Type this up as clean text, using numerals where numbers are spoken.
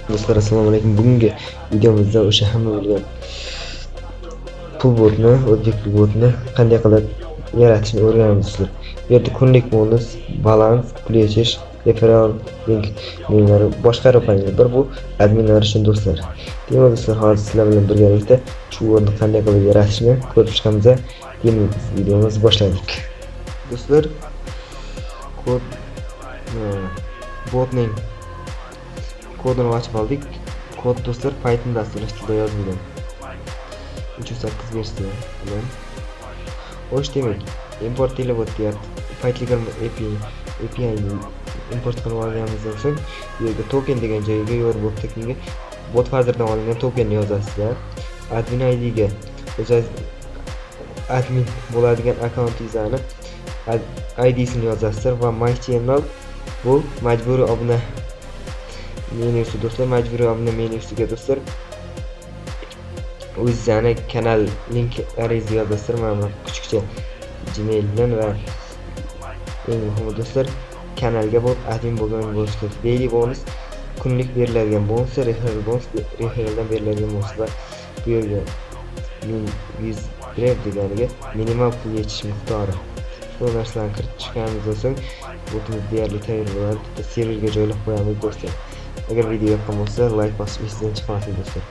Do'stlar, assalomu alaykum. Bugungi videomizda o'sha hamma bilgan pul botni, o'zbek pul botni qanday qilib yaratishni o'rganamiz do'stlar. Bu yerda kunlik bonus, balans, pul yechish, referral, link menlari, boshqa panellar bu adminlar uchun do'stlar. Demak do'stlar, hozir sizlar bilan birgalikda shu botni qanday qilib yaratishni ko'rib chiqamiz. Demak, videomizni boshladik. Do'stlar, kod botning kodini ochib oldik. Kod do'stlar Python dasturlashtirishda yozilgan. 308 versiya bilan. Xo'sh, demak, import qilib o'tyapti. Python API ni import qilib olganimizdan so'ng, bu yerga token degan joyga yo'l bot tekinga bot hozirdan olingan tokenni yozasizlar. Admin ID ga o'zingiz admin bo'ladigan akkauntingizni ID'sini yozasizlar va MyChannel bu majburiy obuna menyusi do'stlar. Majburiy obuna menyusiga do'stlar o'zingizning kanal linklaringizni yozasizlar. Mana kichikcha Gmail bilan va eng muhimi do'stlar, kanalga admin bo'lgan bo'lish kerak. Daily bonus kunlik beriladigan bonus, referral bonus referraldan beriladigan bonus va bu yerga 100 brev deganiga minimal pul yechish miqdori. Shu narsalarni kiritib chiqqanimizdan so'ng botimiz deyarli tayyor bo'ladi. Serverga joylab qo'yamiz do'stlar. Agar video yoqqan bo'lsa, like bosib esdan chiqmasin do'stlar.